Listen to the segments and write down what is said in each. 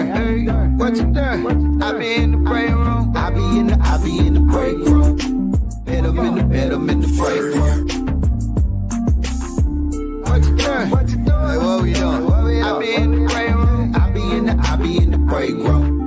Hey, what you done? I be in the break room. I be in the break room. Hit 'em in the break room. What you doing? What you doing? Hey, what we doing? I be in the break room. I be in the break room.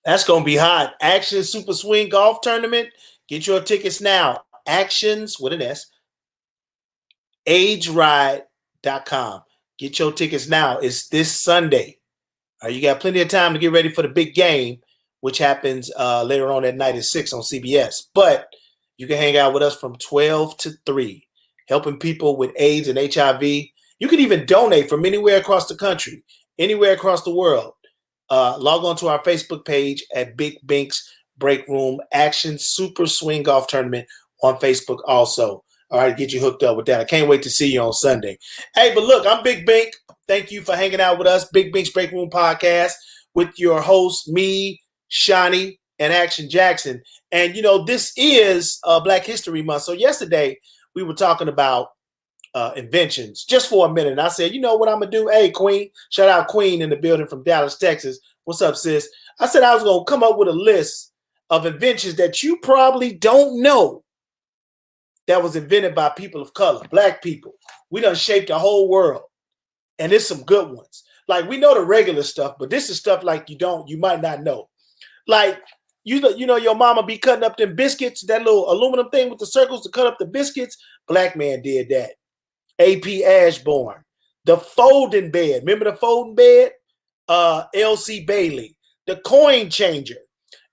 That's going to be hot. Action Super Swing Golf Tournament. Get your tickets now. Actions with an S. AgeRide.com. Get your tickets now. It's this Sunday. You got plenty of time to get ready for the big game, which happens later on that night at 6 on CBS. But you can hang out with us from 12 to 3, helping people with AIDS and HIV. You can even donate from anywhere across the country, anywhere across the world. Log on to our Facebook page at Big Bink's Break Room Action Super Swing Golf Tournament on Facebook also. All right, get you hooked up with that. I can't wait to see you on Sunday. Hey, but look, I'm Big Bink. Thank you for hanging out with us, Big Bink's Break Room Podcast, with your host, me, Shawnee, and Action Jaxon. And, you know, this is Black History Month. So yesterday we were talking about inventions just for a minute. And I said, you know what I'm going to do? Hey, Queen. Shout out Queen in the building from Dallas, Texas. What's up, sis? I said I was going to come up with a list of inventions that you probably don't know that was invented by people of color, Black people. We done shaped the whole world. And there's some good ones. Like, we know the regular stuff, but this is stuff like you might not know. Like, you know, your mama be cutting up them biscuits, that little aluminum thing with the circles to cut up the biscuits. Black man did that. A.P. Ashbourne. The folding bed. Remember the folding bed? L.C. Bailey. The coin changer.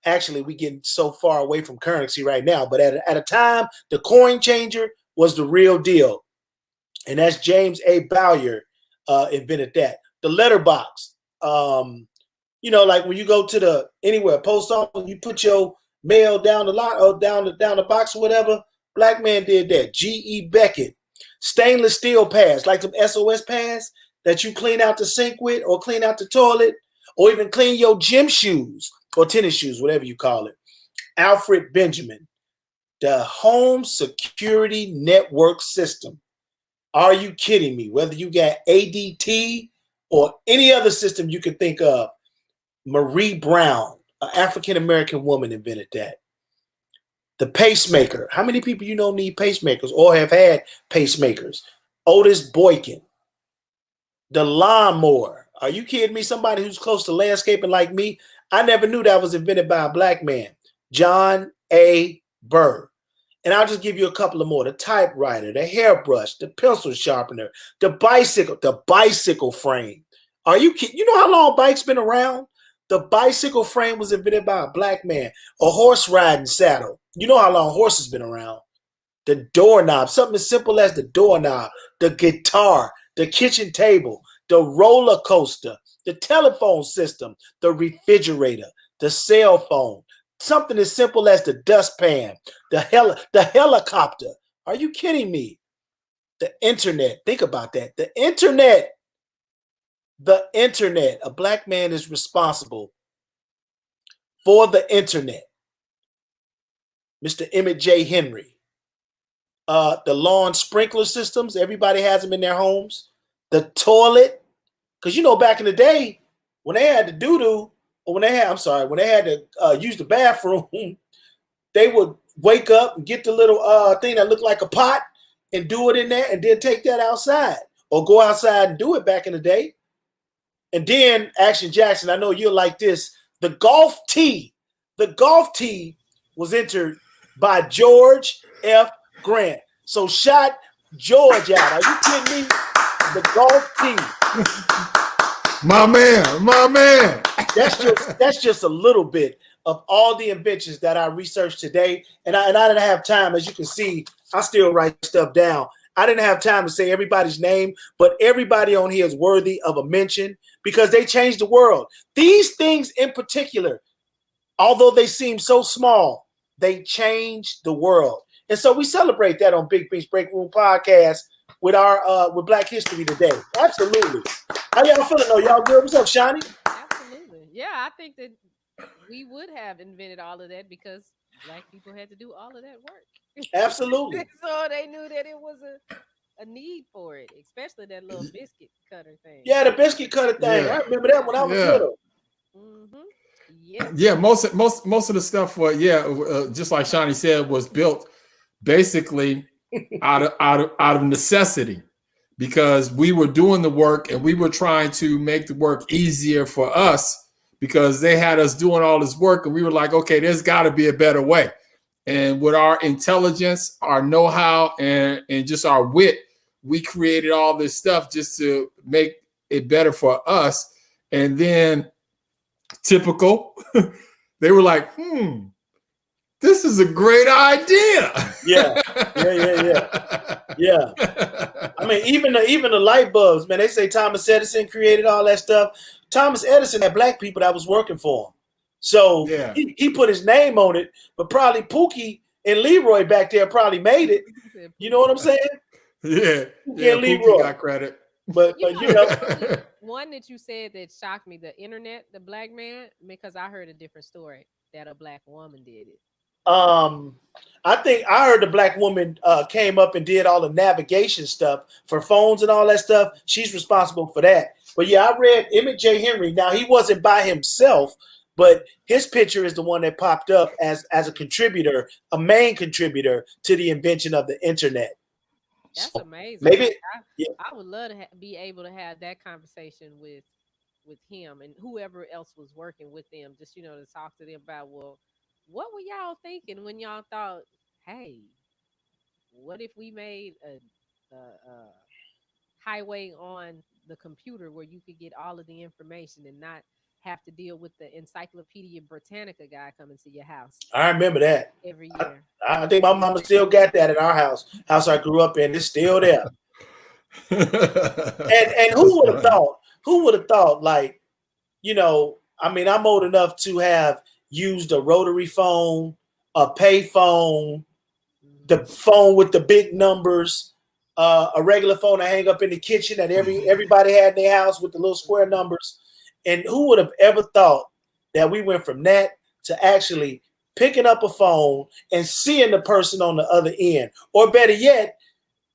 Actually, we getting so far away from currency right now, but at a time, the coin changer was the real deal. And that's James A. Bowyer invented that. The letterbox. You know, like when you go to anywhere, post office, you put your mail down the lot or down the box or whatever. Black man did that. G.E. Beckett. Stainless steel pads, like some SOS pads that you clean out the sink with or clean out the toilet or even clean your gym shoes or tennis shoes, whatever you call it. Alfred Benjamin, the Home Security Network System. Are you kidding me? Whether you got ADT or any other system you can think of, Marie Brown, an African-American woman, invented that. The pacemaker. How many people you know need pacemakers or have had pacemakers? Otis Boykin. The lawnmower. Are you kidding me? Somebody who's close to landscaping like me. I never knew that was invented by a Black man. John A. Burr. And I'll just give you a couple of more. The typewriter, the hairbrush, the pencil sharpener, the bicycle frame. Are you kidding? You know how long bikes been around? The bicycle frame was invented by a Black man. A horse riding saddle. You know how long horses been around. The doorknob, something as simple as the doorknob, the guitar, the kitchen table, the roller coaster, the telephone system, the refrigerator, the cell phone, something as simple as the dustpan, the helicopter. Are you kidding me? The internet. Think about that. The internet. A Black man is responsible for the internet. Mr. Emmett J. Henry. The lawn sprinkler systems. Everybody has them in their homes. The toilet. Because, you know, back in the day, when they had to doo-doo, or when they had to use the bathroom, they would wake up and get the little thing that looked like a pot and do it in there and then take that outside. Or go outside and do it back in the day. And then, Action Jaxon, I know you'll like this. The golf tee. The golf tee was entered by George F. Grant. So shot George out. Are you kidding me? The golf tee. My man. That's just a little bit of all the inventions that I researched today. And I didn't have time, as you can see, I still write stuff down. I didn't have time to say everybody's name, but everybody on here is worthy of a mention because they changed the world. These things in particular, although they seem so small, they changed the world. And so we celebrate that on Big Bink's Break Room Podcast with our with Black History today. Absolutely. How y'all feeling though? Y'all good? What's up, Shani? Absolutely. Yeah, I think that we would have invented all of that because Black people had to do all of that work. Absolutely. So they knew that it was a need for it, especially that little biscuit cutter thing. Yeah, the biscuit cutter thing. Yeah. I remember that when I was little. Mm-hmm. Yeah, most of the stuff, just like Shani said, was built basically out of necessity because we were doing the work and we were trying to make the work easier for us because they had us doing all this work and we were like, okay, there's got to be a better way. And with our intelligence, our know-how, and just our wit, we created all this stuff just to make it better for us. And then typical, they were like, this is a great idea. Yeah. I mean, even the light bulbs, man, they say Thomas Edison created all that stuff. Thomas Edison had Black people that was working for him. So he put his name on it, but probably Pookie and Leroy back there probably made it. You know what I'm saying? Yeah. Leroy got credit. But you know. One that you said that shocked me, the internet, the Black man, because I heard a different story that a Black woman did it. I think I heard the Black woman came up and did all the navigation stuff for phones and all that stuff. She's responsible for that. But yeah, I read Emmett J. Henry. Now he wasn't by himself, but his picture is the one that popped up as a contributor, a main contributor to the invention of the internet. That's so amazing. Maybe I would love to be able to have that conversation with him and whoever else was working with them, just to talk to them about, well, what were y'all thinking when y'all thought, hey, what if we made a highway on the computer where you could get all of the information and not have to deal with the Encyclopedia Britannica guy coming to your house? I remember that every year. I think my mama still got that at our house I grew up in. It's still there. and who would have thought, like, I mean, I'm old enough to have used a rotary phone, a pay phone, the phone with the big numbers, a regular phone to hang up in the kitchen that everybody had in their house with the little square numbers. And who would have ever thought that we went from that to actually picking up a phone and seeing the person on the other end, or better yet,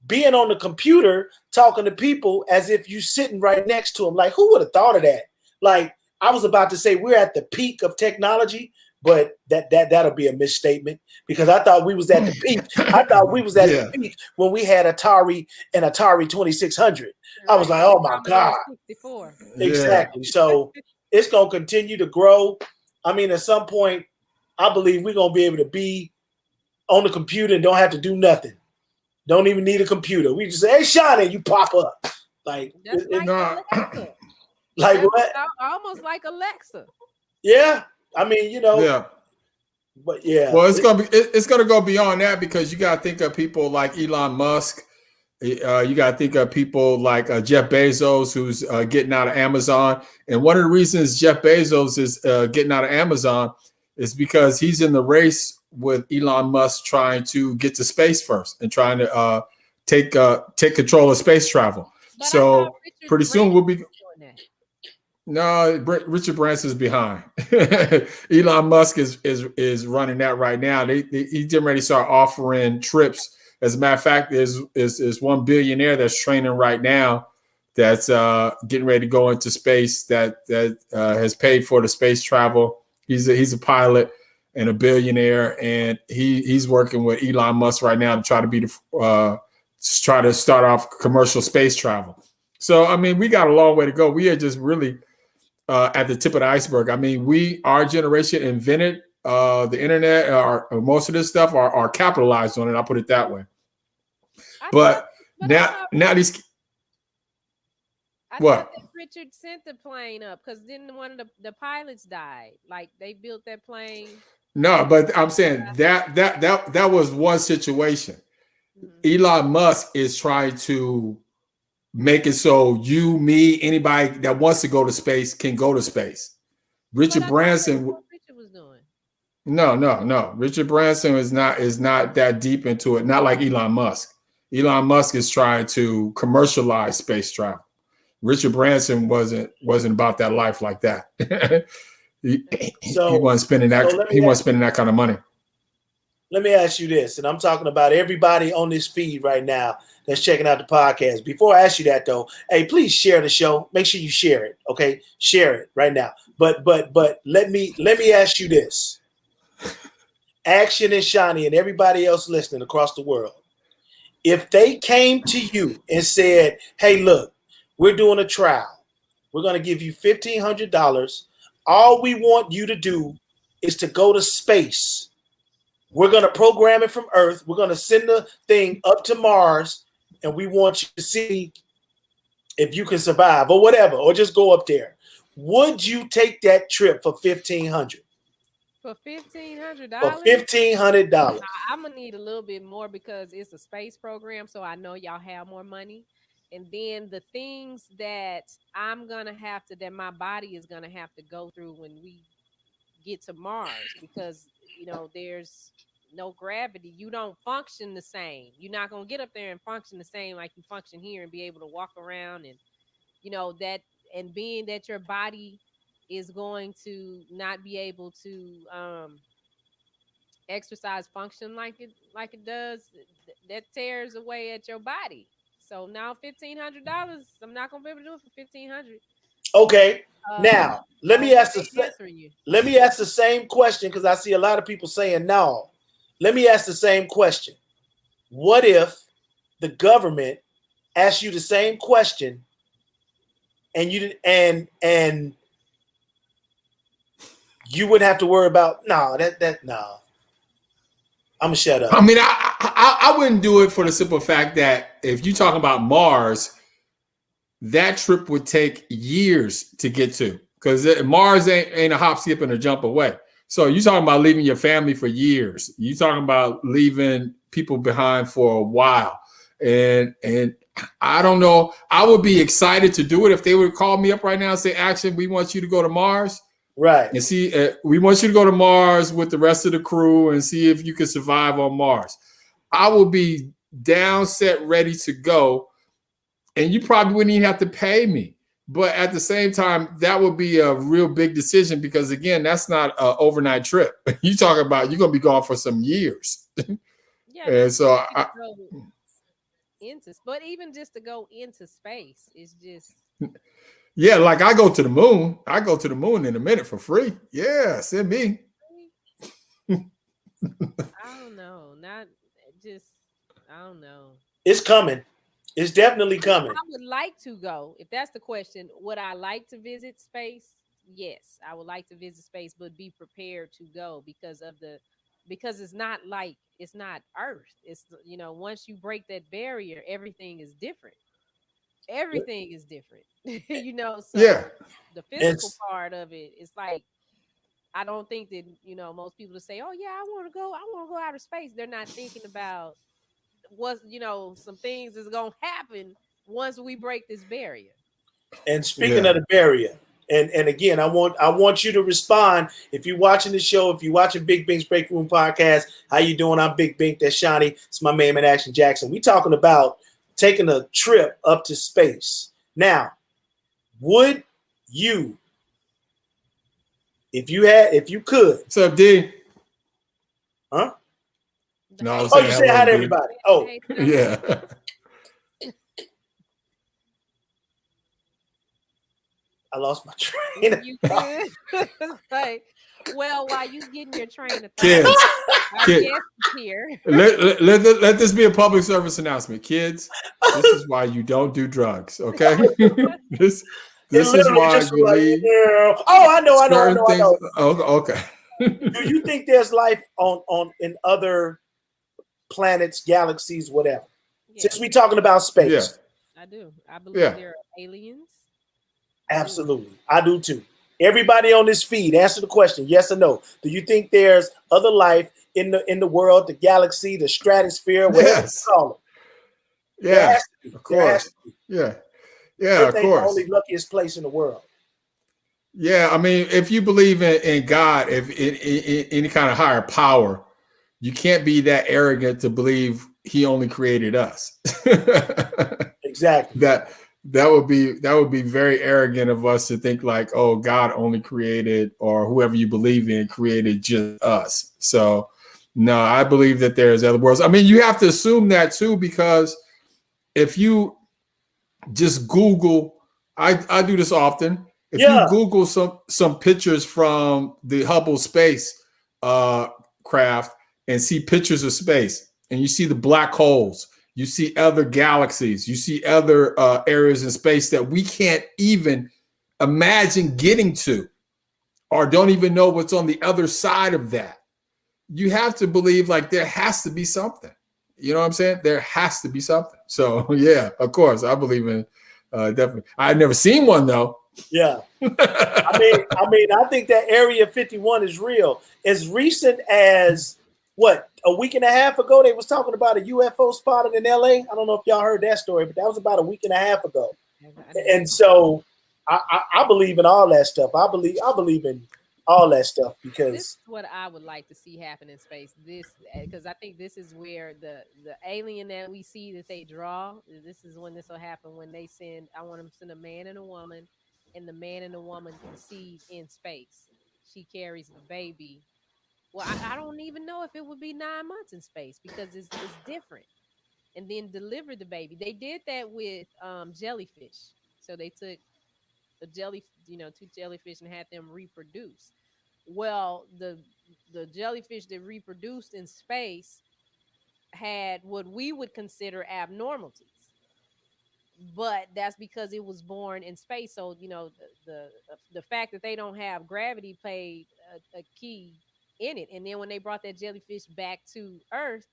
being on the computer talking to people as if you sitting right next to them? Like, who would have thought of that? Like, I was about to say we're at the peak of technology, but that'll be a misstatement because I thought we was at the peak. I thought we was at the peak when we had Atari and Atari 2600. I was like, oh my God. 64. Exactly. So it's going to continue to grow. I mean, at some point, I believe we're going to be able to be on the computer and don't have to do nothing. Don't even need a computer. We just say, hey, Shawnee, you pop up. Like, that's Alexa. Like what? Almost like Alexa. Yeah. I mean, but yeah. Well, it's gonna go beyond that because you gotta think of people like Elon Musk. You gotta think of people like Jeff Bezos, who's getting out of Amazon. And one of the reasons Jeff Bezos is getting out of Amazon is because he's in the race with Elon Musk, trying to get to space first and trying to take control of space travel. But so pretty soon we'll be. No, Richard Branson's behind. Elon Musk is running that right now. He's getting ready to start offering trips. As a matter of fact, there's one billionaire that's training right now that's getting ready to go into space that has paid for the space travel. He's a pilot and a billionaire, and he's working with Elon Musk right now to try to try to start off commercial space travel. So I mean, we got a long way to go. We are just really at the tip of the iceberg. I mean, our generation invented the internet, or most of this stuff are capitalized on it. I'll put it that way. But now these. I What? thought that Richard sent the plane up because then one of the pilots died. Like they built that plane. No, but I'm saying that was one situation. Mhm. Elon Musk is trying to make it so you, me, anybody that wants to go to space can go to space. But Richard I thought that's Branson, what Richard was doing. no. Richard Branson is not that deep into it. Not like Elon Musk. Elon Musk is trying to commercialize space travel. Richard Branson wasn't about that life like that. he wasn't spending that. He wasn't spending that kind of money. Let me ask you this, and I'm talking about everybody on this feed right now that's checking out the podcast. Before I ask you that, though, hey, please share the show. Make sure you share it, okay? Share it right now. But let me ask you this: Action and Shani and everybody else listening across the world, if they came to you and said, "Hey, look, we're doing a trial. We're going to give you $1,500. All we want you to do is to go to space. We're going to program it from Earth. We're going to send the thing up to Mars, and we want you to see if you can survive or whatever, or just go up there." Would you take that trip for $1,500? For $1,500. For $1,500. I'm gonna need a little bit more because it's a space program, so I know y'all have more money. And then the things that that my body is gonna have to go through when we get to Mars, because there's no gravity. You don't function the same. You're not gonna get up there and function the same like you function here and be able to walk around and that, and being that your body is going to not be able to exercise function like it does, that tears away at your body. So now $1,500, I'm not gonna be able to do it for $1,500. Okay. Now let me ask the same question, because I see a lot of people saying no. Let me ask the same question. What if the government asked you the same question and you wouldn't have to worry about no? I'm gonna shut up. I mean, I wouldn't do it for the simple fact that if you're talking about Mars, that trip would take years to get to, because Mars ain't a hop, skip, and a jump away. So you're talking about leaving your family for years. You're talking about leaving people behind for a while. And I don't know. I would be excited to do it if they would call me up right now and say, "Action, we want you to go to Mars." Right. And see, we want you to go to Mars with the rest of the crew and see if you can survive on Mars. I will be down, set, ready to go. And you probably wouldn't even have to pay me. But at the same time, that would be a real big decision because, again, that's not an overnight trip. You talk about you're going to be gone for some years. Yeah. And so but even just to go into space is just. Yeah, like I go to the moon. I go to the moon in a minute for free. Yeah, send me. I don't know. I don't know. It's coming. It's definitely coming. I would like to go. If that's the question, would I like to visit space? Yes, I would like to visit space, but be prepared to go because it's not Earth. It's once you break that barrier, everything is different. Everything is different. So yeah. The physical part of it is like, I don't think that most people to say, "Oh yeah, I want to go outer space." They're not thinking about what some things is gonna happen once we break this barrier. And speaking of the barrier, and again, I want you to respond. If you're watching the show, if you're watching Big Bink's Break Room Podcast, how you doing? I'm Big Bink. That's Shani. It's my man in action, Jaxon. We talking about taking a trip up to space. Now, would you, if you could? What's up, D? Huh? No, I was you say hi to everybody. Oh, yeah. I lost my train. You good? Like, well, while you getting your train of Kids, our guest is here. Let this be a public service announcement. Kids, this is why you don't do drugs, okay? this is why you leave. Oh, I know. Oh, okay. Do you think there's life on in other planets, galaxies, whatever? Yeah. Since we're talking about space. Yeah. I do. I believe there are aliens. Absolutely. I do too. Everybody on this feed, answer the question, yes or no. Do you think there's other life in the world, the galaxy, the stratosphere, whatever you Yes. call it? There Yeah. has to be. Of There has course. to be. Yeah. Yeah. Earth Of ain't the course. only luckiest place in the world. Yeah. I mean, if you believe in God, if in any kind of higher power, you can't be that arrogant to believe He only created us. Exactly. that would be very arrogant of us to think like, oh, God only created, or whoever you believe in created just us. So no, I believe that there's other worlds. I mean, you have to assume that too, because if you just Google, I do this often. If you Yeah. Google some pictures from the Hubble space craft and see pictures of space, and you see the black holes, you see other galaxies, you see other areas in space that we can't even imagine getting to, or don't even know what's on the other side of that. You have to believe like there has to be something. You know what I'm saying? There has to be something. So yeah, of course, I believe in definitely. I've never seen one though. Yeah. I think that Area 51 is real. As recent as what, a week and a half ago, they was talking about a UFO spotted in LA. I don't know if y'all heard that story, but that was about a week and a half ago. And so I believe in all that stuff. I believe in all that stuff This because is what I would like to see happen in space. This because I think this is where the alien that we see that they draw. This is when this will happen when they send. I want them to send a man and a woman, and the man and the woman conceive in space. She carries the baby. Well, I don't even know if it would be 9 months in space because it's different. And then deliver the baby. They did that with jellyfish. So they took a jelly, two jellyfish and had them reproduce. Well, the jellyfish that reproduced in space had what we would consider abnormalities, but that's because it was born in space. So the fact that they don't have gravity played a key in it. And then when they brought that jellyfish back to Earth,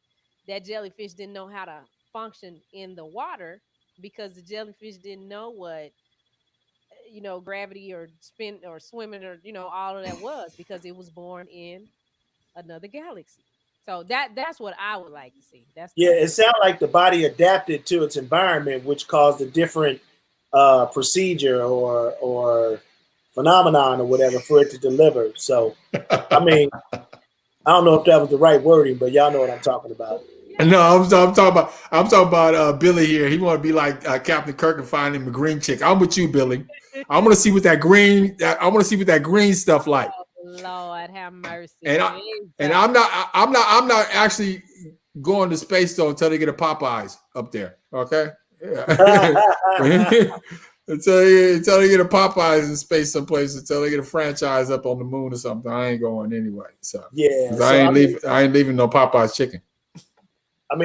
that jellyfish didn't know how to function in the water because the jellyfish didn't know what gravity or spin or swimming or all of that was because it was born in another galaxy. So that's what I would like to see. yeah, That's it what. sounds like the body adapted to its environment, which caused a different procedure or phenomenon or whatever for it to deliver. So, I mean, I don't know if that was the right wording, but y'all know what I'm talking about. No, Yeah. I'm talking about Billy here. He want to be like Captain Kirk and find him a green chick. I'm with you, Billy. I want to see what that green. I want to see what that green stuff like. Oh Lord, have mercy, And Jesus. I'm not actually going to space though until they get a Popeyes up there. Okay. Yeah. until they get a Popeyes in space someplace, until they get a franchise up on the moon or something, I ain't going anyway. So Yeah, I so ain't leaving no Popeyes chicken.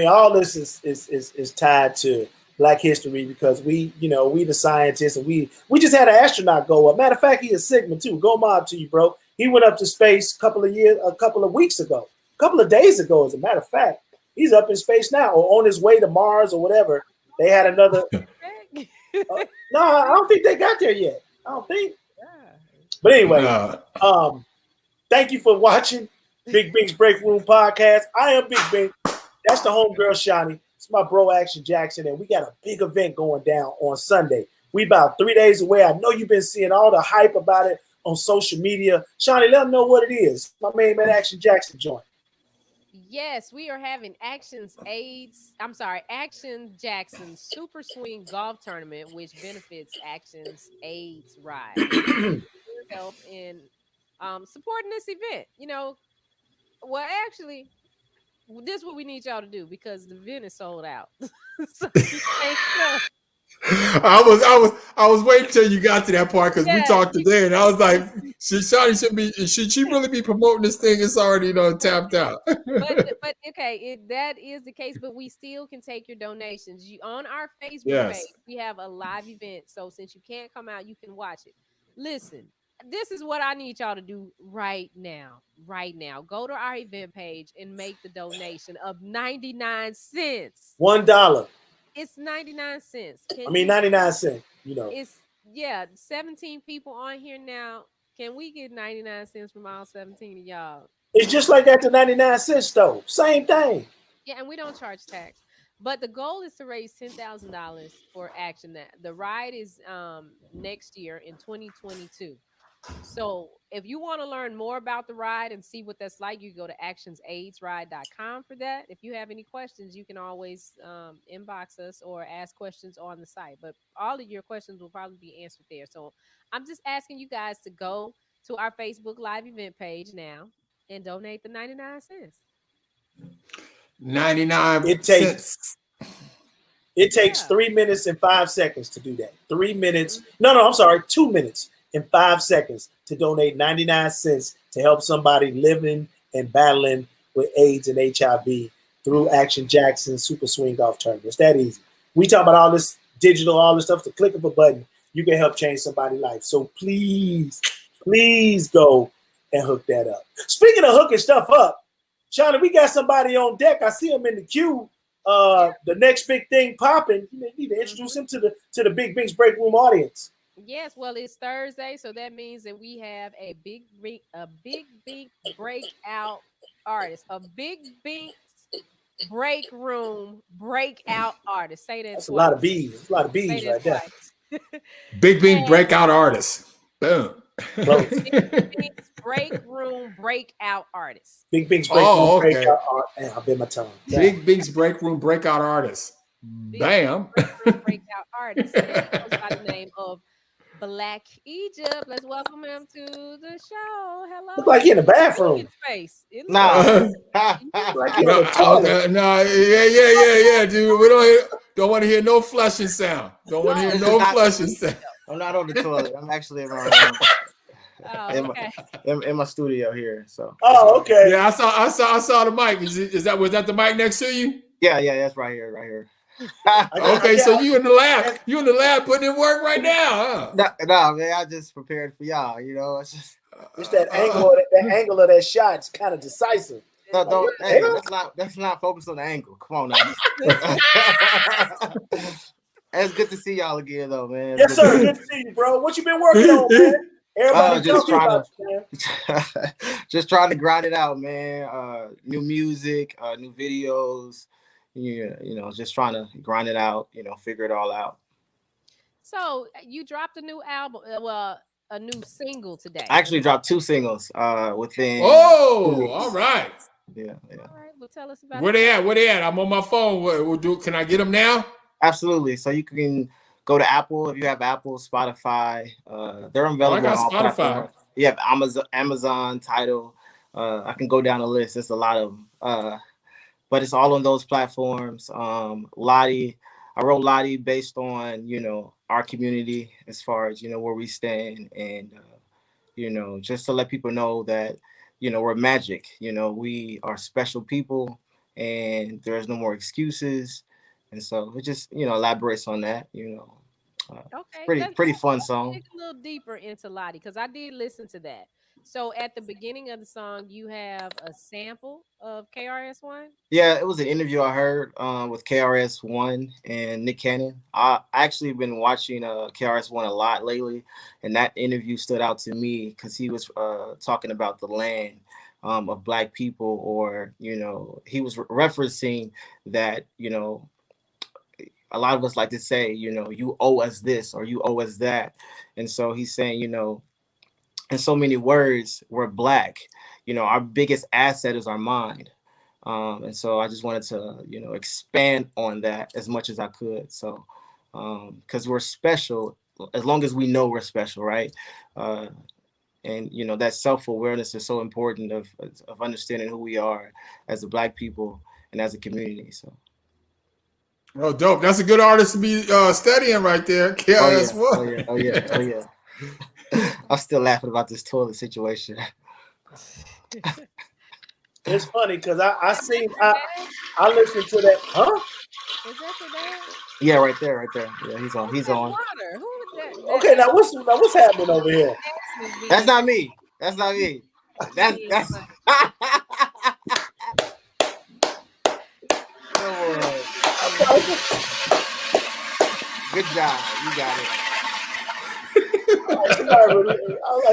all this is tied to Black history because we the scientists and we just had an astronaut go up. Matter of fact, he is Sigma too. Go mob to you, bro. He went up to space a couple of weeks ago, a couple of days ago, as a matter of fact. He's up in space now or on his way to Mars or whatever. They had another. No, I don't think they got there yet. I don't think. But anyway, thank you for watching Big Bink's Break Room Podcast. I am Big Bink. That's the homegirl Shawnee. It's my bro Action Jaxon, and we got a big event going down on Sunday. We about 3 days away. I know you've been seeing all the hype about it on social media. Shawnee, let them know what it is. My main man Action Jaxon joint. Yes, we are having Action Jaxon Super Swing Golf Tournament, which benefits Action's AIDS Ride. Your help in supporting this event. Well, actually, this is what we need y'all to do because the event is sold out. So you can't come. I was waiting till you got to that part because we Yeah, talked today, and I was like, should she really be promoting this thing? It's already tapped out. but okay, that is the case. But we still can take your donations. On our Facebook page, Yes. we have a live event. So since you can't come out, you can watch it. Listen, this is what I need y'all to do right now. Right now, go to our event page and make the donation of 99 cents. $1. It's 99 cents. I mean 99 cents. It's yeah, 17 people on here now. Can we get 99 cents from all 17 of y'all? It's just like that to 99 cents though. Same thing. Yeah, and we don't charge tax. But the goal is to raise $10,000 for action. That the ride is next year in 2022. So if you want to learn more about the ride and see what that's like, you go to actionsaidsride.com for that. If you have any questions, you can always inbox us or ask questions on the site. But all of your questions will probably be answered there. So I'm just asking you guys to go to our Facebook Live event page now and donate the 99 cents. 99 It takes cents. It takes Yeah. 3 minutes and 5 seconds to do that. 3 minutes. No, I'm sorry. 2 minutes and 5 seconds to donate 99 cents to help somebody living and battling with AIDS and HIV through Action Jaxon Super Swing Golf Tournament. It's that easy. We talk about all this digital, all this stuff. The click of a button, you can help change somebody's life. So please, please go and hook that up. Speaking of hooking stuff up, Shauna, we got somebody on deck. I see him in the queue. The next big thing popping. You need to introduce him to the Big Bink's Break Room audience. Yes, well, it's Thursday, so that means that we have a big Bink breakout artist, a Big Bink's Break Room breakout artist. Say that That's twice. a lot of bees. That's a lot of Say bees that right there. twice. Big Bink And breakout artist. Boom. Close. Big Bink's Break Room breakout artist. Big Bink's Break Oh, Room okay. breakout art. Damn, I bit my tongue. Big Bink's Break Room breakout artist. Big Bam. Bink's Break Room breakout artist. And he goes by the name of Blackk Egyptt. Let's welcome him to the show. Hello. Look like he in the Look bathroom. at his face. It looks Nah. Like he No, on the toilet. yeah, dude. We don't want to hear no flushing sound. Don't want to hear This no is not- flushing sound. I'm not on the toilet. I'm actually in my Oh, in, okay. in my studio here. So Oh, okay. Yeah, I saw the mic. Was that the mic next to you? yeah, that's right here. Okay, so you in the lab. You in the lab putting in work right now, huh? No, man, I just prepared for y'all. You know, it's just It's that angle. That angle of that shot's kind of decisive. don't. Hey, let's not focus on the angle. Come on now. It's good to see y'all again, though, man. Yes, sir. Good to see you, bro. What you been working on, man? Everybody just tell me trying about you, man. just trying to grind it out, man. New music, new videos. You know, just trying to grind it out. You know, figure it all out. So you dropped a new album, a new single today. I actually dropped 2 singles within. Oh, all right. Yeah. All right, well, tell us about Where they at? I'm on my phone. Can I get them now? Absolutely. So you can go to Apple if you have Apple, Spotify. They're available I got on all Spotify. platforms. You have Amazon, Tidal. I can go down the list. There's a lot of them. But it's all on those platforms. Lottie, I wrote Lottie based on, our community as far as, where we stand and, just to let people know that, we're magic. We are special people and there's no more excuses. And so it just, elaborates on that, Okay, pretty fun let's song. dig a little deeper into Lottie because I did listen to that. So at the beginning of the song, you have a sample of KRS-One. Yeah, it was an interview I heard with KRS-One and Nick Cannon. I actually been watching KRS-One a lot lately, and that interview stood out to me because he was talking about the land of Black people, or he was referencing that a lot of us like to say you owe us this or you owe us that, and so he's saying in so many words, we're Black. Our biggest asset is our mind. And so I just wanted to, expand on that as much as I could. So, because we're special, as long as we know we're special, right? And, that self-awareness is so important of understanding who we are as a Black people and as a community. So. Oh, dope. That's a good artist to be studying right there. KRS-One. Oh, yeah. I'm still laughing about this toilet situation. It's funny because I listened to that. Huh? Is that your dad? Yeah, right there. Yeah, he's on. That's water. Who is that? Okay, now what's happening over here? That's not me. That's Good job. You got it.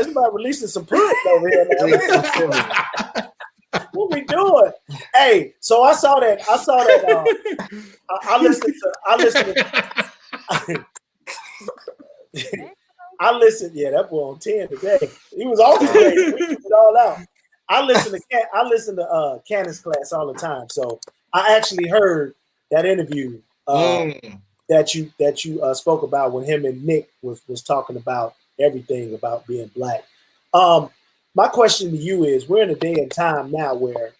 Somebody releasing some pudding over here now. What we doing? Hey, so I saw that. I listened to. I listened. Yeah, that boy on 10 today. He was off today. We took it all out. I listen to Cannon's class all the time. So I actually heard that interview that you spoke about when him and Nick was talking about everything about being black. My question to you is: we're in a day and time now where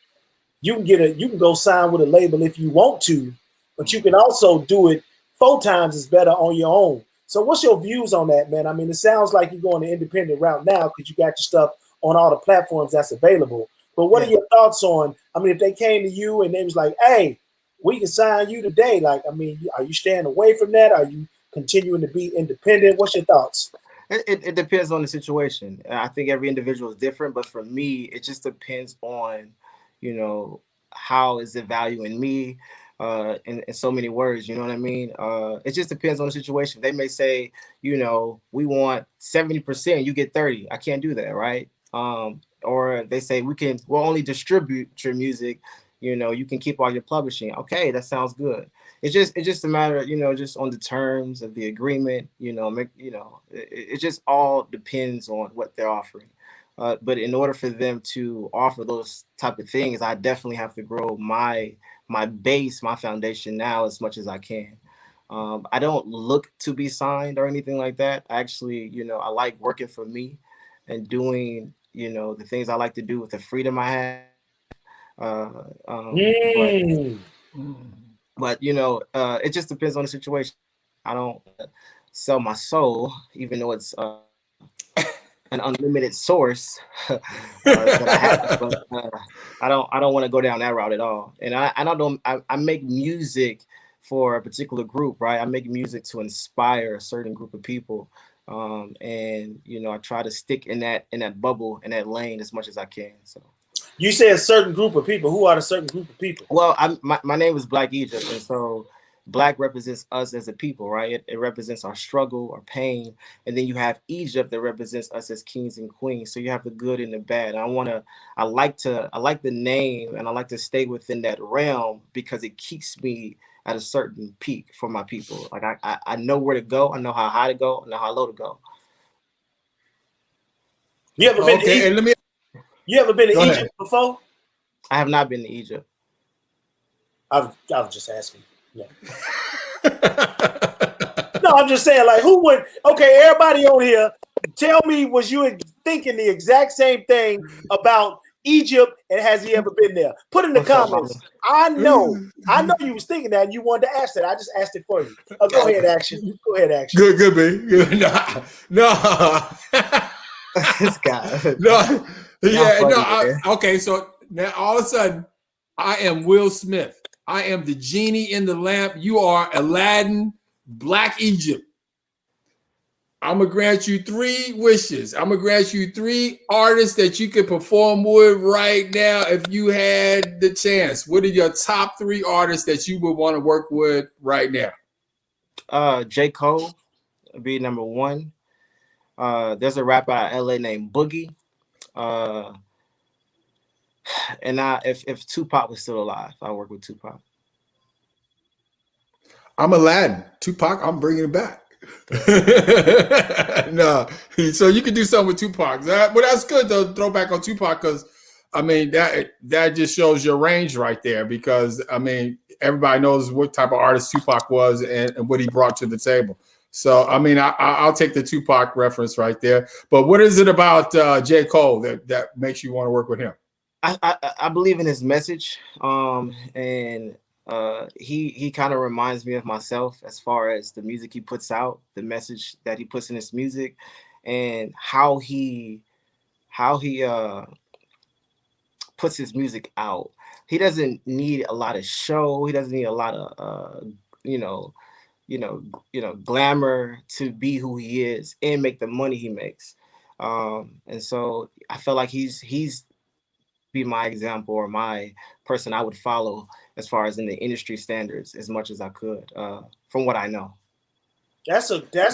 you can go sign with a label if you want to, but you can also do it 4 times as better on your own. So what's your views on that, man? I mean, it sounds like you're going the independent route now because you got your stuff on all the platforms that's available. But what are your thoughts on, I mean, if they came to you and they was like, hey, we can sign you today. Like, I mean, are you staying away from that? Are you continuing to be independent? What's your thoughts? It depends on the situation. I think every individual is different, but for me, it just depends on, you know, how is it valuing me in so many words, you know what I mean? It just depends on the situation. They may say, you know, we want 70%, you get 30. I can't do that, right? Or they say we'll only distribute your music, you know, you can keep all your publishing. Okay, that sounds good. It's just a matter, you know, just on the terms of the agreement, you know, it just all depends on what they're offering. But in order for them to offer those type of things, I definitely have to grow my base, my foundation now as much as I can. I don't look to be signed or anything like that. Actually, you know, I like working for me and doing, you know, the things I like to do with the freedom I have. But you know, it just depends on the situation. I don't sell my soul, even though it's an unlimited source that I have. But I don't want to go down that route at all. And I make music for a particular group, right? I make music to inspire a certain group of people. And you know, I try to stick in that bubble, in that lane as much as I can. So you say a certain group of people. Who are the certain group of people? Well, my name is Blackk Egyptt, and so Black represents us as a people, right? It represents our struggle, our pain, and then you have Egypt that represents us as kings and queens. So you have the good and the bad. And I like the name, and I like to stay within that realm because it keeps me at a certain peak for my people. Like I know where to go, I know how high to go, I know how low to go. You ever been to Egypt? You ever been to Egypt before? I have not been to Egypt. I was just asking. Yeah. No, I'm just saying, like, who would? Okay, everybody on here, tell me, was you thinking the exact same thing about Egypt, and has he ever been there? Put in the comments. I know you was thinking that, and you wanted to ask that. I just asked it for you. Go ahead, Action. Go ahead, Action. Good, man. Good. No. This guy. No. Yeah, no. Okay, so now all of a sudden, I am Will Smith. I am the genie in the lamp. You are Aladdin, Blackk Egyptt. I'm going to grant you 3 wishes. I'm going to grant you 3 artists that you could perform with right now if you had the chance. What are your top 3 artists that you would want to work with right now? J. Cole would be number 1. There's a rapper out of LA named Boogie. And if Tupac was still alive, I work with Tupac. I'm Aladdin. Tupac, I'm bringing it back. No, so you can do something with Tupac. Well, that's good to throw back on Tupac because, I mean, that just shows your range right there because, I mean, everybody knows what type of artist Tupac was and what he brought to the table. So, I mean, I'll take the Tupac reference right there. But what is it about J. Cole that makes you want to work with him? I believe in his message, and he kind of reminds me of myself as far as the music he puts out, the message that he puts in his music, and how he puts his music out. He doesn't need a lot of show. He doesn't need a lot of glamour to be who he is and make the money he makes. And so I feel like he's be my example or my person I would follow as far as in the industry standards as much as I could from what I know. That's Okay.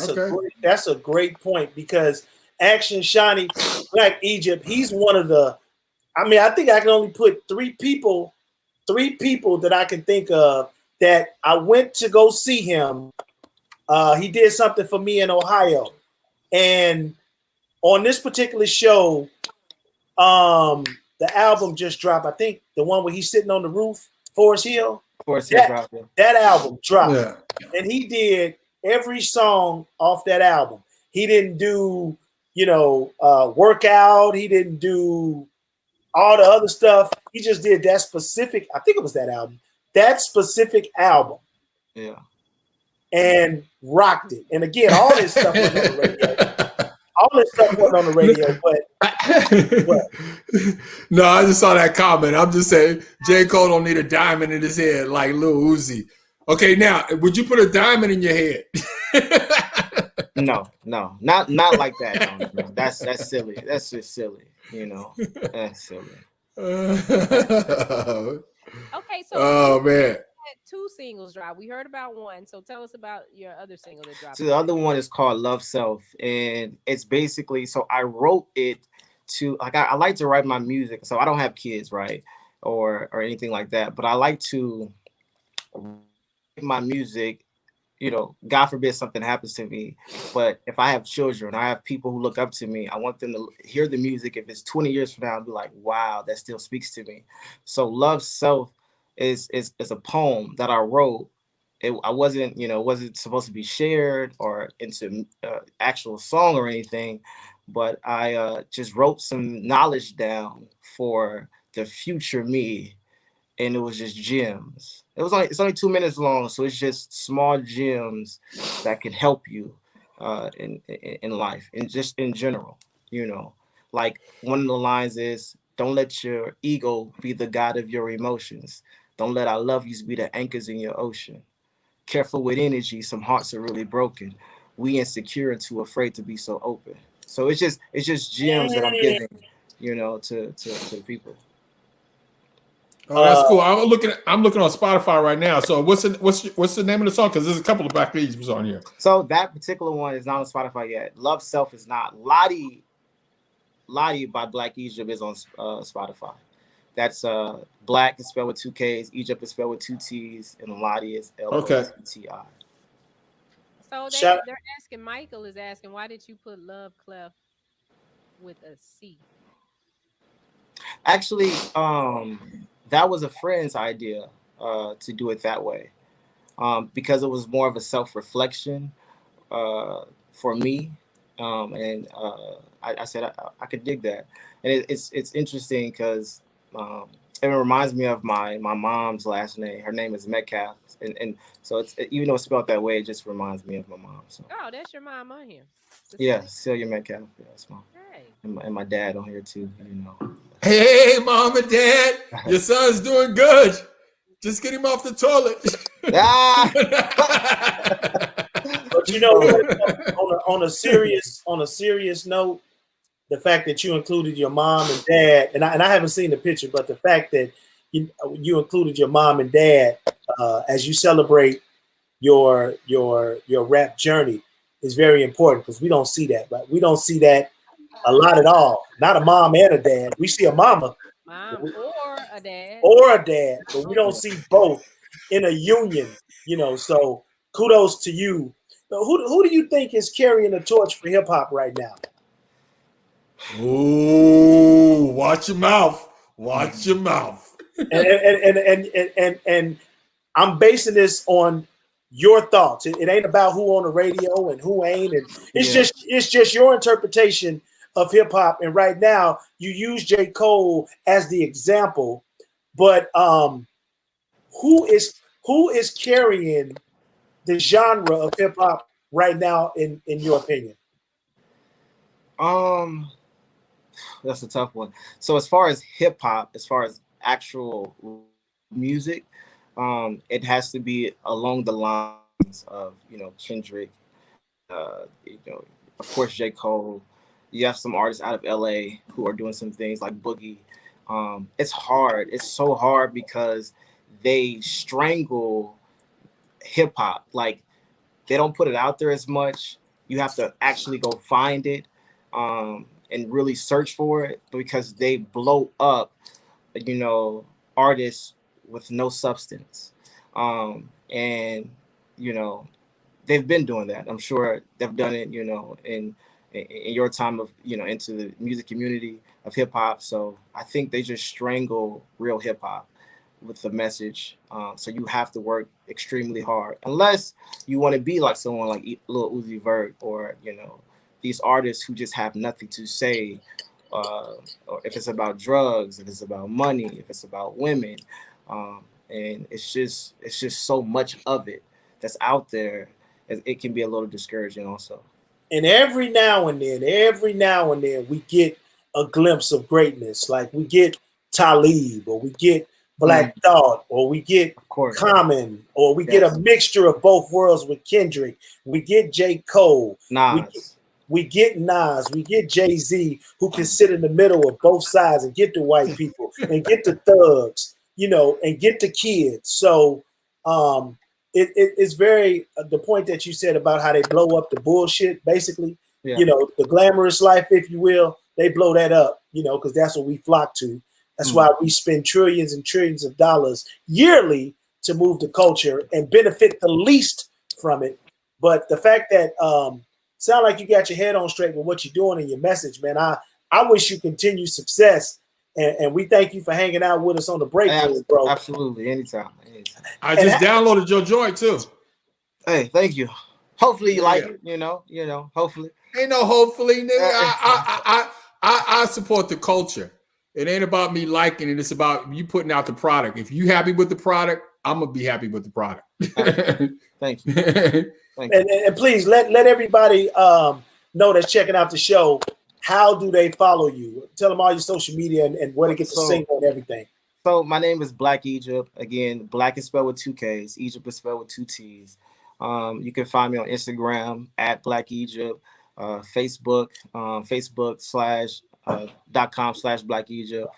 a great point because Action Shawnee Black Egypt, he's one of the. I mean, I think I can only put three people that I can think of that I went to go see him. He did something for me in Ohio, and on this particular show, the album just dropped. I think the one where he's sitting on the roof, Forest Hill. That album dropped, Yeah. and he did every song off that album. He didn't do, workout. He didn't do all the other stuff. He just did that specific. I think it was that album. That specific album. Yeah. And rocked it. And again, all this stuff was on the radio. All this stuff wasn't on the radio, but no, I just saw that comment. I'm just saying J. Cole don't need a diamond in his head like Lil Uzi. Okay, now would you put a diamond in your head? No, not like that. No. That's silly. That's just silly. That's silly. Okay, so oh man. 2 singles drop. We heard about one, so tell us about your other single that dropped. So the other one is called Love Self, and it's basically, so I wrote it to, like, I like to write my music, so I don't have kids, right, or anything like that, but I like to write my music, God forbid something happens to me, but if I have children, I have people who look up to me, I want them to hear the music. If it's 20 years from now, I'll be like, wow, that still speaks to me. So Love Self is a poem that I wrote. I wasn't, wasn't supposed to be shared or into actual song or anything, but I just wrote some knowledge down for the future me, and it was just gems. It's only 2 minutes long, so it's just small gems that can help you in life and just in general. Like one of the lines is, "Don't let your ego be the god of your emotions. Don't let our love yous be the anchors in your ocean. Careful with energy, some hearts are really broken. We insecure and too afraid to be so open." So it's just gems that I'm giving, to people. Oh, that's cool. I'm looking on Spotify right now. So what's the name of the song? Because there's a couple of Black Egypts on here. So that particular one is not on Spotify yet. Love Self is not. Lottie by Blackk Egypt is on Spotify. That's Black is spelled with 2 K's, Egypt is spelled with 2 T's, and Lottie is L-O-T-T-I. So they're asking, Michael is asking, why did you put Love Clef with a C? Actually, that was a friend's idea to do it that way, because it was more of a self-reflection for me, and I said I could dig that, and it's interesting because it reminds me of my mom's last name. Her name is Metcalf, and so it's, even though it's spelled that way, it just reminds me of my mom. So. Oh, that's your mom on here. Yeah, Celia Metcalf. Yeah, that's mom. Hey. And my dad on here too. Hey, mom and dad, your son's doing good. Just get him off the toilet. But on a serious note, the fact that you included your mom and dad, and I haven't seen the picture, but the fact that you included your mom and dad as you celebrate your rap journey is very important, because we don't see that, right? We don't see that a lot at all. Not a mom and a dad. We see a mom or a dad, but we don't see both in a union. So kudos to you. Who do you think is carrying the torch for hip hop right now? Ooh, watch your mouth. Watch your mouth. And I'm basing this on your thoughts. It ain't about who on the radio and who ain't, and it's just your interpretation of hip hop. And right now, you use J. Cole as the example, but who is carrying the genre of hip hop right now in your opinion? That's a tough one. So as far as hip hop, as far as actual music, it has to be along the lines of Kendrick, of course J. Cole. You have some artists out of LA who are doing some things like Boogie. It's hard. It's so hard because they strangle hip hop. Like they don't put it out there as much. You have to actually go find it, and really search for it because they blow up, you know, artists with no substance. And you know, they've been doing that. I'm sure they've done it, you know, in your time of, you know, into the music community of hip hop. So I think they just strangle real hip hop with the message. So you have to work extremely hard, unless you want to be like someone like Lil Uzi Vert, or you know, these artists who just have nothing to say. Or if it's about drugs, if it's about money, if it's about women, and it's just so much of it that's out there. It can be a little discouraging, also. And every now and then, we get a glimpse of greatness. Like we get Talib, or we get Black Thought, or we get Of course, Common, or we get yes, a mixture of both worlds with Kendrick. We get J. Cole. Nas, We get Nas, we get Jay-Z, who can sit in the middle of both sides and get the white people and get the thugs, you know, and get the kids. So um, it's very the point that you said about how they blow up the bullshit, basically, yeah, you know, the glamorous life, if you will, they blow that up, you know, because that's what we flock to. That's why we spend trillions and trillions of dollars yearly to move the culture and benefit the least from it. But the fact that sound like you got your head on straight with what you're doing and your message, man. I wish you continued success, and we thank you for hanging out with us on the break room, bro. absolutely, anytime. I just downloaded your joint too. Hey, thank you. Hopefully you like Yeah. it. Hopefully. Ain't no hopefully, nigga. I support the culture. It ain't about me liking it. It's about you putting out the product. If you happy with the product, I'm gonna be happy with the product. Thank you. Thank you. And please let everybody know that's checking out the show. How do they follow you? Tell them all your social media and where to get the single and everything. So my name is Blackk Egyptt. Again, Black is spelled with 2 K's. Egypt is spelled with 2 T's. You can find me on Instagram at Blackk Egyptt, Facebook, Facebook.com/Blackk Egyptt.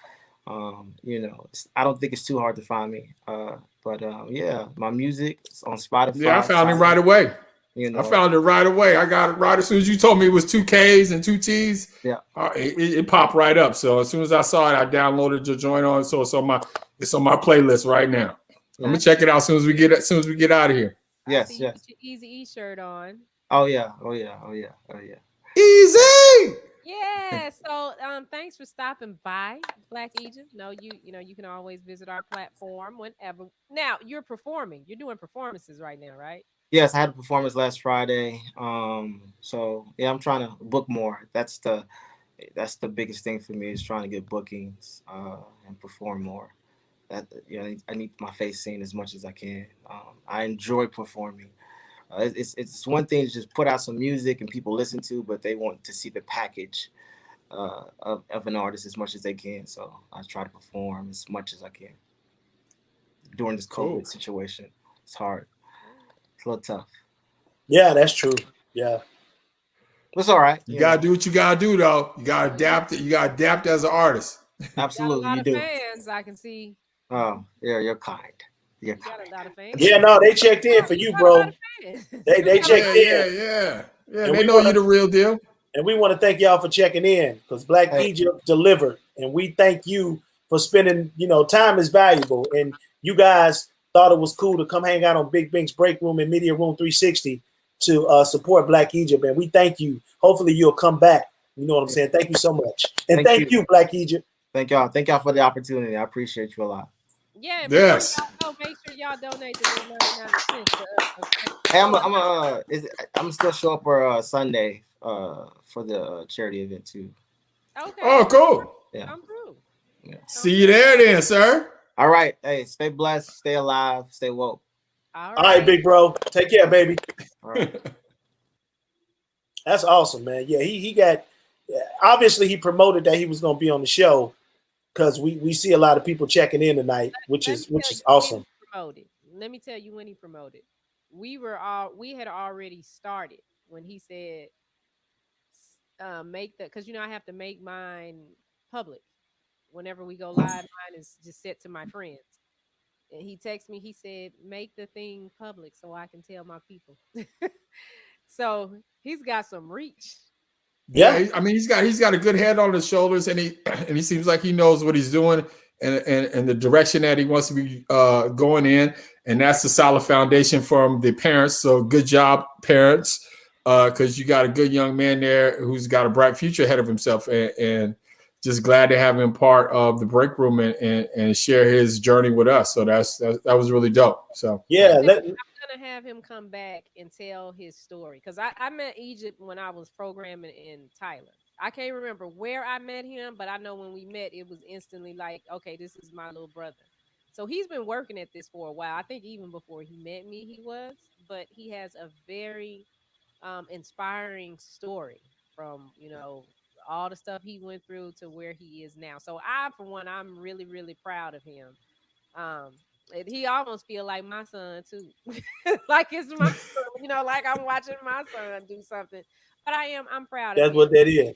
You know, I don't think it's too hard to find me. But yeah, my music is on Spotify. Yeah, I found him right away. You know, I found it right away. I got it right as soon as you told me it was 2 K's and 2 T's. Yeah, it popped right up. So as soon as I saw it, I downloaded your joint on. So it's on my playlist right now. I'm gonna check it out as soon as we get out of here. Yes, yes. yes. Your Easy E shirt on. Oh yeah. Easy. Yeah. So thanks for stopping by, Blackk Egyptt. No, you know you can always visit our platform whenever. Now you're performing. You're doing performances right now, right? Yes, I had a performance last Friday. So yeah, I'm trying to book more. That's the biggest thing for me, is trying to get bookings and perform more. That, you know, I need my face seen as much as I can. I enjoy performing. It's one thing to just put out some music and people listen to, but they want to see the package of an artist as much as they can. So I try to perform as much as I can during this COVID situation. It's hard. It's a little tough. Yeah, that's true. Yeah. It's all right. You gotta do what you gotta do, though. You gotta adapt it. You gotta adapt as an artist. Absolutely, got a lot you of do. fans, I can see. Oh, yeah, you're kind. You got a lot of fans. Yeah, no, they checked in for you, bro. They checked in. Yeah. And They know you're the real deal. And we want to thank y'all for checking in, because Blackk Egyptt delivered. And we thank you for spending, you know, time is valuable. And you guys thought it was cool to come hang out on Big Bink's Break Room and Media Room 360 to support Blackk Egyptt. And we thank you. Hopefully you'll come back. You know what I'm saying? Thank you so much. And thank you, Blackk Egyptt. Thank y'all. Thank y'all for the opportunity. I appreciate you a lot. Yeah. Yes. Make sure y'all donate to 99 cents to us. Hey, I'm still show up for Sunday for the charity event too. Okay. Oh, cool. Yeah. Come through. Yeah. See you there then, sir. All right. Hey, stay blessed, stay alive, stay woke. All right, big bro. Take care, baby. All right. That's awesome, man. Yeah, he got, obviously he promoted that he was going to be on the show, because we see a lot of people checking in tonight, which is awesome. Let me tell you when he promoted. We had already started when he said make the, because you know I have to make mine public. Whenever we go live, mine is just set to my friends. And he texted me. He said, "Make the thing public so I can tell my people." So he's got some reach. Yeah, Yeah. I mean he's got a good head on his shoulders, and he seems like he knows what he's doing and the direction that he wants to be going in, and that's a solid foundation from the parents. So good job, parents, because you got a good young man there who's got a bright future ahead of himself, and just glad to have him part of the break room and share his journey with us. So that was really dope. So Yeah. I'm gonna have him come back and tell his story because I met Egypt when I was programming in Tyler. I can't remember where I met him, but I know when we met, it was instantly like, okay, this is my little brother. So he's been working at this for a while. I think even before he met me, he was, but he has a very inspiring story from all the stuff he went through to where he is now. So for one, I'm really really proud of him. Um, and he almost feel like my son too, like it's my son, like I'm watching my son do something. But I'm proud of That's him. what that is.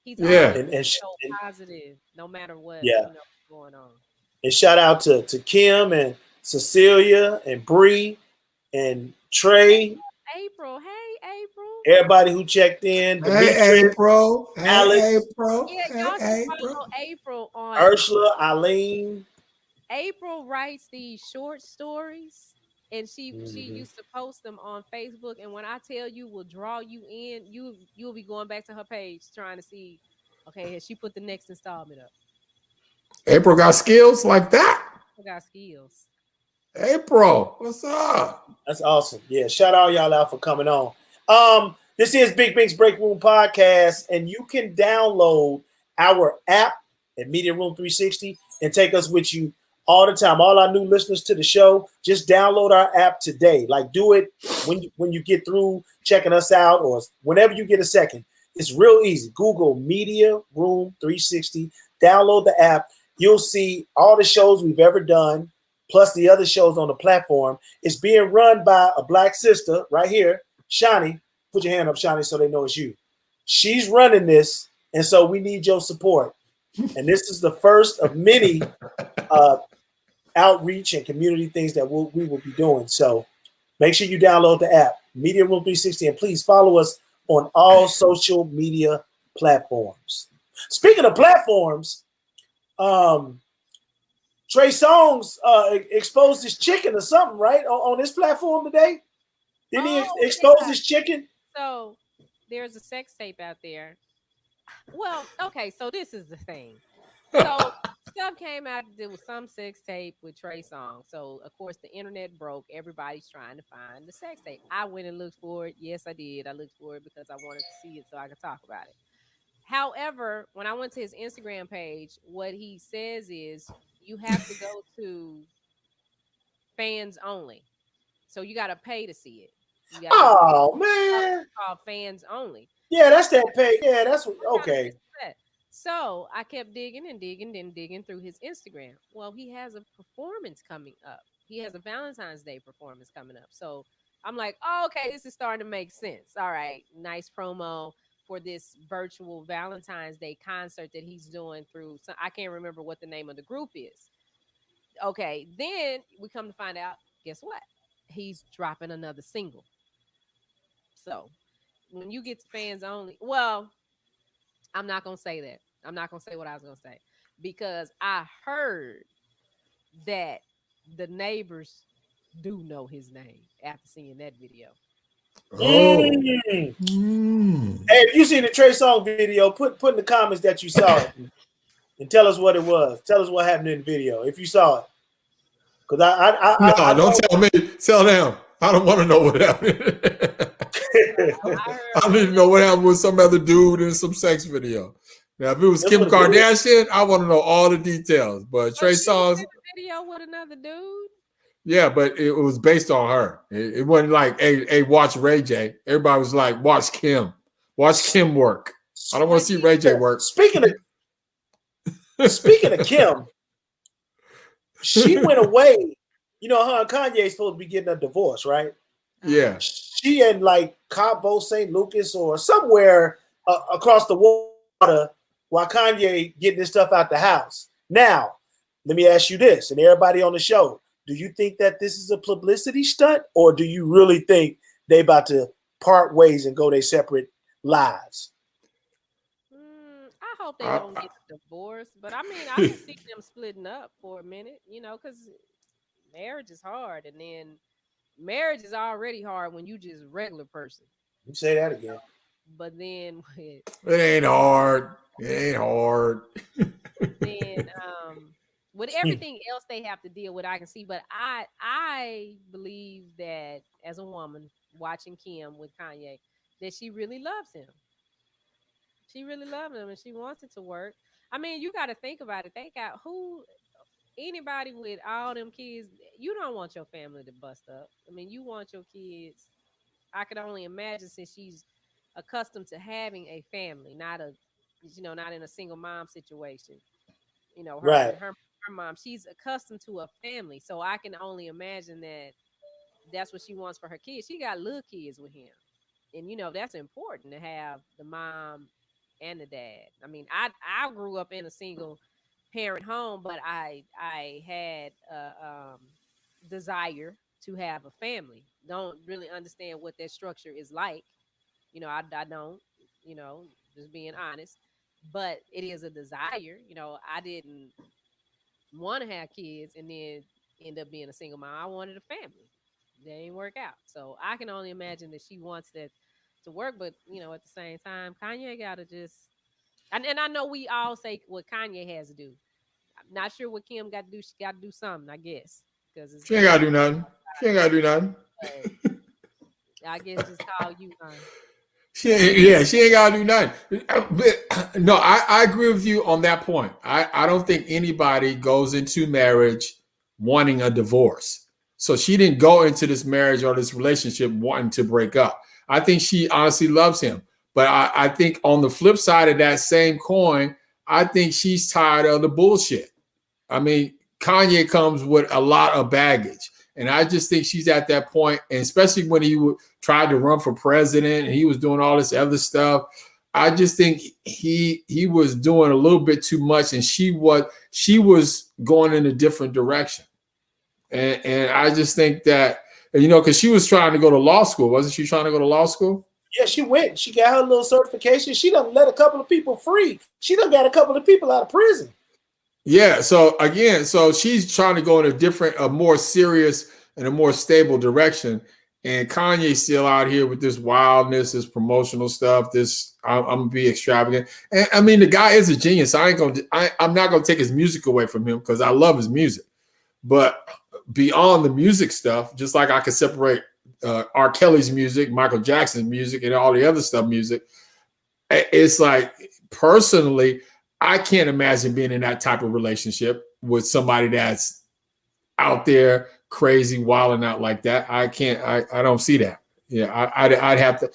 He's yeah, always And so positive, no matter what yeah. going on. And shout out to Kim and Cecilia and Bree and Trey, April, hey April. everybody who checked in, hey Demetrius, April, hey Alex, April, Yeah, hey y'all should April. follow April on. Ursula, Eileen. April writes these short stories, and she Mhm. used to post them on Facebook. And when I tell you, will draw you in, you'll be going back to her page trying to see, okay, has she put the next installment up? April got skills like that. I got skills. April, what's up? That's awesome. Yeah, shout out y'all out for coming on. This is Big Bink's Break Room Podcast, and you can download our app at Media Room 360 and take us with you all the time. All our new listeners to the show, just download our app today. Like, do it when you get through checking us out, or whenever you get a second. It's real easy. Google Media Room 360. Download the app. You'll see all the shows we've ever done, plus the other shows on the platform. It's being run by a Black sister right here, Shani. Put your hand up, Shani, so they know it's you. She's running this, and so we need your support. And this is the first of many outreach and community things that we will be doing. So make sure you download the app, Media Room 360, and please follow us on all social media platforms. Speaking of platforms, Trey Songz exposed his chicken or something, right? On this platform today? Didn't he expose his chicken? So there's a sex tape out there. Well, okay, so this is the thing. So stuff came out. There was some sex tape with Trey Songz. So of course the internet broke. Everybody's trying to find the sex tape. I went and looked for it. Yes, I did. I looked for it because I wanted to see it so I could talk about it. However, when I went to his Instagram page, what he says is you have to go to fans only. So you got to pay to see it. Oh, man. It's called fans only. Yeah, that's that pay. Yeah, that's what. Okay. So I kept digging and digging through his Instagram. Well, he has a performance coming up. He has a Valentine's Day performance coming up. So I'm like, oh, okay, this is starting to make sense. All right, nice promo for this virtual Valentine's Day concert that he's doing through. So I can't remember what the name of the group is. Okay, then we come to find out, guess what? He's dropping another single. So when you get to fans only, well, I'm not going to say that. I'm not going to say what I was going to say because I heard that the neighbors do know his name after seeing that video. Oh. Hey, if you seen the Trey Songz video, put in the comments that you saw it and tell us what it was. Tell us what happened in the video if you saw it. Because I don't tell me. Tell them. I don't want to know what happened. I don't even know what happened with some other dude in some sex video. Now, if it was Kim Kardashian, I want to know all the details. But Trey Songz video with another dude. Yeah, but it was based on her. It wasn't like, hey, watch Ray J. Everybody was like, watch Kim work. I don't want to see Ray J work. Speaking of Kim, she went away. You know, her and Kanye supposed to be getting a divorce, right? Yeah. She in like Cabo, St. Lucas, or somewhere across the water while Kanye getting this stuff out the house. Now, let me ask you this, and everybody on the show, do you think that this is a publicity stunt, or do you really think they about to part ways and go their separate lives? I hope they don't get a divorce, but I mean, I can see them splitting up for a minute, because marriage is hard, and then marriage is already hard when you just regular person. You say that again. But then it ain't hard. It ain't hard. then with everything else they have to deal with, I can see. But I believe that as a woman watching Kim with Kanye, that she really loves him. She really loves him, and she wants it to work. I mean, you got to think about it. Think out anybody with all them kids. You don't want your family to bust up. I mean, you want your kids. I could only imagine, since she's accustomed to having a family, not in a single mom situation. Her mom, she's accustomed to a family, so I can only imagine that that's what she wants for her kids. She got little kids with him, and that's important to have the mom and the dad. I mean, I grew up in a single parent home, but I had a desire to have a family. Don't really understand what that structure is like. I don't, just being honest, but it is a desire. I didn't want to have kids and then end up being a single mom. I wanted a family. That didn't work out. So I can only imagine that she wants that to work, but at the same time, Kanye gotta just, and I know we all say what Kanye has to do. I'm not sure what Kim got to do. She got to do something, I guess, because she ain't gotta do nothing. She ain't gotta do nothing. I guess just call you. She ain't gotta do nothing. No, I agree with you on that point. I don't think anybody goes into marriage wanting a divorce. So she didn't go into this marriage or this relationship wanting to break up. I think she honestly loves him. But I think on the flip side of that same coin, I think she's tired of the bullshit. I mean, Kanye comes with a lot of baggage. And I just think she's at that point, and especially when he tried to run for president and he was doing all this other stuff, I just think he was doing a little bit too much, and she was going in a different direction. And I just think that, because she was trying to go to law school. Wasn't she trying to go to law school? Yeah, she went. She got her little certification. She done let a couple of people free. She done got a couple of people out of prison. Yeah. So again, she's trying to go in a more serious and a more stable direction. And Kanye's still out here with this wildness, this promotional stuff. I'm gonna be extravagant. And I mean, the guy is a genius. I'm not gonna take his music away from him because I love his music. But beyond the music stuff, just like I could separate R. Kelly's music, Michael Jackson's music, and all the other stuff music, it's like, personally, I can't imagine being in that type of relationship with somebody that's out there crazy, wilding out like that. I can't. I don't see that. Yeah, I'd have to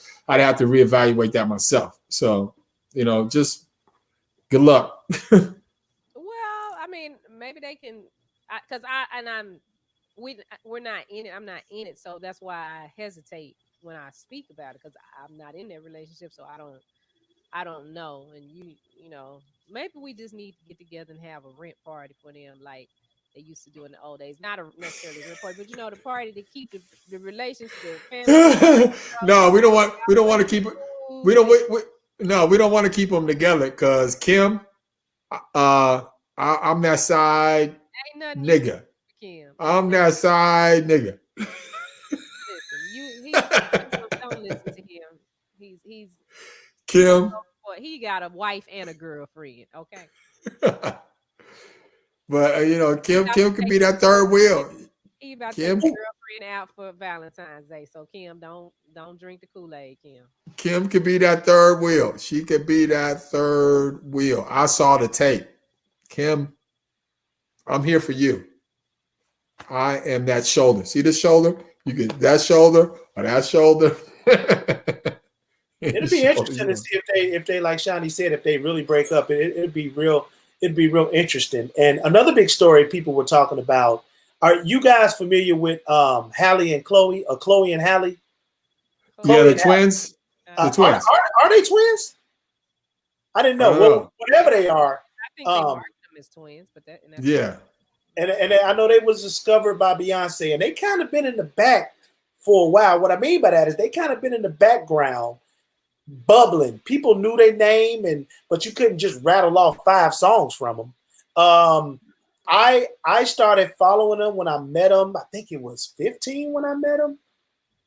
reevaluate that myself. So, just good luck. Well, I mean, maybe they can, because we're not in it. I'm not in it, so that's why I hesitate when I speak about it, because I'm not in that relationship, so I don't know. And maybe we just need to get together and have a rent party for them, like they used to do in the old days. Not necessarily a rent party, but the party to keep the relationship, the family. No, we don't want to keep it. We don't want to keep them together, because Kim, I'm that side nigga. Kim. I'm that side nigga. Listen, don't listen to him. He's Kim. He got a wife and a girlfriend. Okay. But Kim could be that third wheel. He about to take his girlfriend out for Valentine's Day. So Kim, don't drink the Kool-Aid, Kim. Kim could be that third wheel. She could be that third wheel. I saw the tape. Kim, I'm here for you. I am that shoulder. See the shoulder? You get that shoulder or that shoulder. It'd be interesting to see if they like Shani said, if they really break up. It'd be real interesting. And another big story people were talking about. Are you guys familiar with Hallie and Chloe, or Chloe and Hallie? The twins. The twins. Are they twins? I didn't know. Well, whatever they are. I think they marked them as twins, but yeah. And I know they was discovered by Beyonce, and they kind of been in the back for a while. What I mean by that is they kind of been in the background, bubbling. People knew their name, but you couldn't just rattle off 5 songs from them. I started following them when I met them. I think it was 15 when I met them.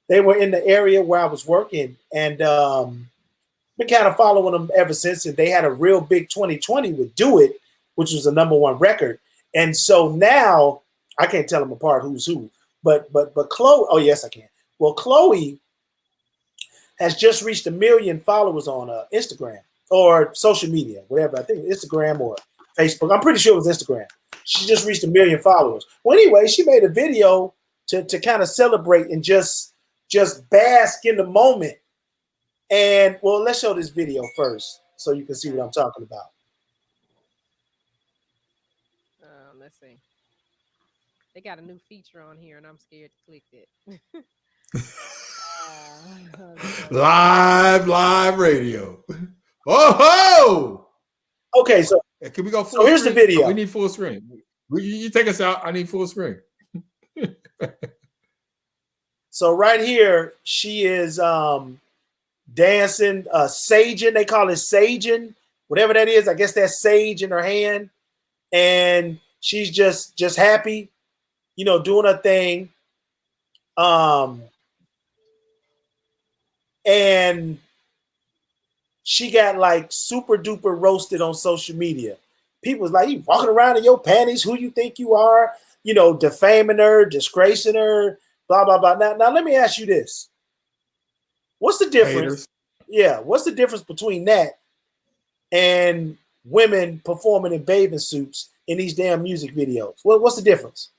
They were in the area where I was working, and been kind of following them ever since. And they had a real big 2020 with "Do It," which was the #1 record. And so now I can't tell them apart who's who. But Chloe, oh yes, I can. Well, Chloe has just reached 1 million followers on Instagram or social media, whatever. I think Instagram or Facebook. I'm pretty sure it was Instagram. She just reached 1 million followers. Well, anyway, she made a video to kind of celebrate and just bask in the moment. And well, let's show this video first so you can see what I'm talking about. Let's see. They got a new feature on here, and I'm scared to click it. Live radio. Oh ho! Okay, so can we go full so here's screen? the video. Oh, we need full screen. You take us out. I need full screen. So right here, she is dancing, saging. They call it saging, whatever that is. I guess that's sage in her hand, and she's just happy, doing her thing. And she got like super duper roasted on social media. People was like, "You walking around in your panties? Who you think you are?" Defaming her, disgracing her, blah blah blah. Now let me ask you this: what's the difference? Haters. Yeah, what's the difference between that and women performing in bathing suits in these damn music videos? What's the difference?